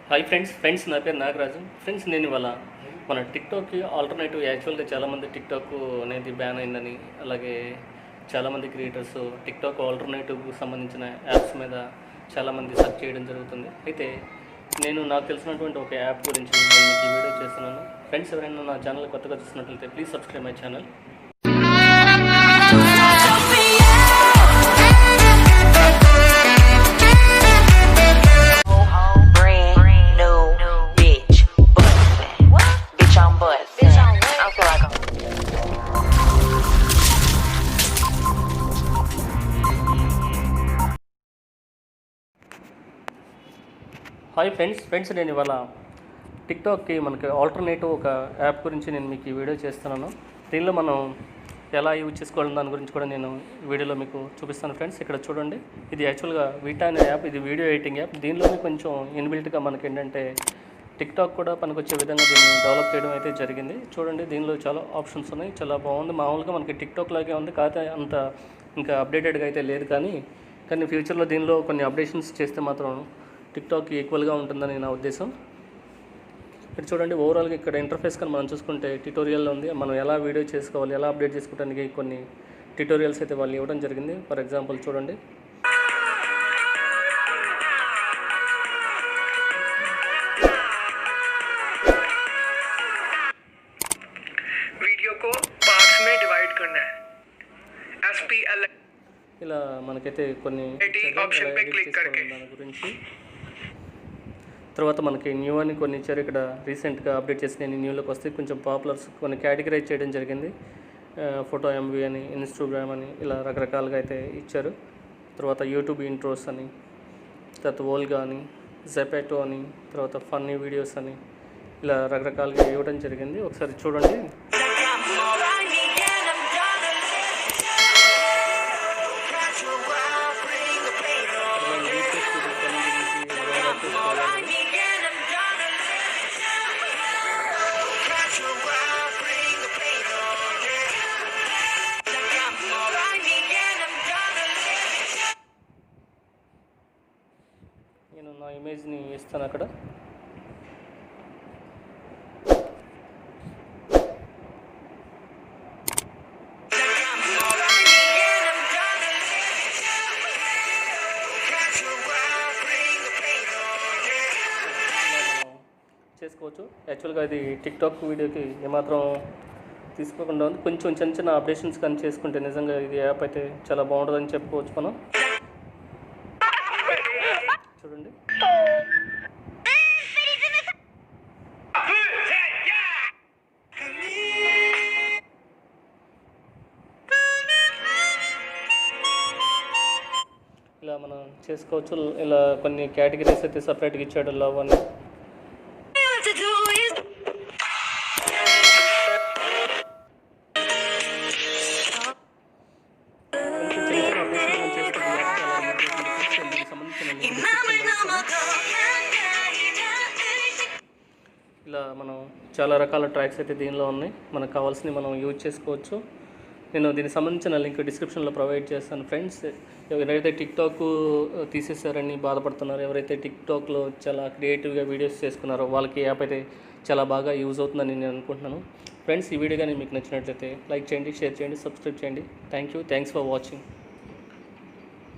Hi friends నా పేరు Nagaraju. Friends నేను ఇవాళ మన టిక్టాక్కి ఆల్టర్నేటివ్ యాక్చువల్గా చాలామంది టిక్టాక్ అనేది బ్యాన్ అయిందని, అలాగే చాలామంది క్రియేటర్స్ టిక్టాక్ ఆల్టర్నేటివ్కి సంబంధించిన యాప్స్ మీద చాలామంది సెర్చ్ చేయడం జరుగుతుంది. అయితే నేను నాకు తెలిసినటువంటి ఒక యాప్ గురించి నేను మీకు ఈ వీడియో చేస్తున్నాను. ఫ్రెండ్స్ ఎవరైనా నా ఛానల్ కొత్తగా చూసినట్లయితే please subscribe my channel. Hi friends నేను ఇవాళ టిక్టాక్కి మనకి ఆల్టర్నేటివ్ ఒక యాప్ గురించి నేను మీకు ఈ వీడియో చేస్తున్నాను. దీనిలో మనం ఎలా యూజ్ చేసుకోవాలని దాని గురించి కూడా నేను వీడియోలో మీకు చూపిస్తాను. ఫ్రెండ్స్ ఇక్కడ చూడండి, ఇది యాక్చువల్గా వీటా అనే యాప్. ఇది వీడియో ఎడిటింగ్ యాప్. దీనిలోనే కొంచెం ఇన్బిల్ట్గా మనకి ఏంటంటే టిక్టాక్ కూడా పనికొచ్చే విధంగా దీన్ని డెవలప్ చేయడం అయితే జరిగింది. చూడండి, దీనిలో చాలా ఆప్షన్స్ ఉన్నాయి, చాలా బాగుంది. మామూలుగా మనకి టిక్టాక్ లాగే ఉంది, కాకపోతే అంత ఇంకా అప్డేటెడ్గా అయితే లేదు. కానీ ఫ్యూచర్లో దీనిలో కొన్ని అప్డేషన్స్ చేస్తే మాత్రం టిక్టాక్ ఈక్వల్గా ఉంటుందని నా ఉద్దేశం. ఇక్కడ చూడండి, ఓవరాల్గా ఇక్కడ ఇంటర్ఫేస్ కానీ మనం చూసుకుంటే ట్యుటోరియల్ ఉంది. మనం ఎలా వీడియో చేసుకోవాలి, ఎలా అప్డేట్ చేసుకోవడానికి కొన్ని ట్యుటోరియల్స్ అయితే వాళ్ళు ఇవ్వడం జరిగింది. ఫర్ ఎగ్జాంపుల్ చూడండి, ఇలా మనకైతే కొన్ని దాని గురించి. తర్వాత మనకి న్యూ అని కొన్ని ఇచ్చారు. ఇక్కడ రీసెంట్గా అప్డేట్ చేసి నేను న్యూలోకి వస్తే కొంచెం పాపులర్స్ కొన్ని కేటగిరైజ్ చేయడం జరిగింది. ఫోటో ఎంవి అని, ఇన్స్టాగ్రామ్ అని, ఇలా రకరకాలుగా అయితే ఇచ్చారు. తర్వాత యూట్యూబ్ ఇంట్రోస్ అని, తర్వాత వోల్గా అని, జెపాటో అని, తర్వాత ఫన్నీ వీడియోస్ అని, ఇలా రకరకాలుగా ఇవ్వడం జరిగింది. ఒకసారి చూడండి. నేను నా ఇమేజ్ని ఇస్తాను అక్కడ. చేసుకోవచ్చు. యాక్చువల్గా అది టిక్టాక్ వీడియోకి ఏమాత్రం తీసుకోకుండా ఉంది. కొంచెం చిన్న అప్డేషన్స్ కానీ చేసుకుంటే నిజంగా ఇది యాప్ అయితే చాలా బాగుంటుందని చెప్పుకోవచ్చు మనం. చూడండి, ఇలా మనం చేసుకోవచ్చు. ఇలా కొన్ని కేటగిరీస్ అయితే సపరేట్గా ఇచ్చాడు. లవ్ అని, ఇలా మనం చాలా రకాల ట్రాక్స్ అయితే దీనిలో ఉన్నాయి. మనకు కావాల్సినవి మనం యూజ్ చేసుకోవచ్చు. నేను దీనికి సంబంధించిన లింక్ డిస్క్రిప్షన్లో ప్రొవైడ్ చేస్తాను. ఫ్రెండ్స్, ఎవరైతే టిక్టాక్ తీసేశారని బాధపడుతున్నారో, ఎవరైతే టిక్టాక్లో చాలా క్రియేటివ్గా వీడియోస్ చేసుకున్నారో వాళ్ళకి యాప్ అయితే చాలా బాగా యూజ్ అవుతుందని నేను అనుకుంటున్నాను. ఫ్రెండ్స్, ఈ వీడియో కానీ మీకు నచ్చినట్లయితే లైక్ చేయండి, షేర్ చేయండి, సబ్స్క్రైబ్ చేయండి. Thanks for watching.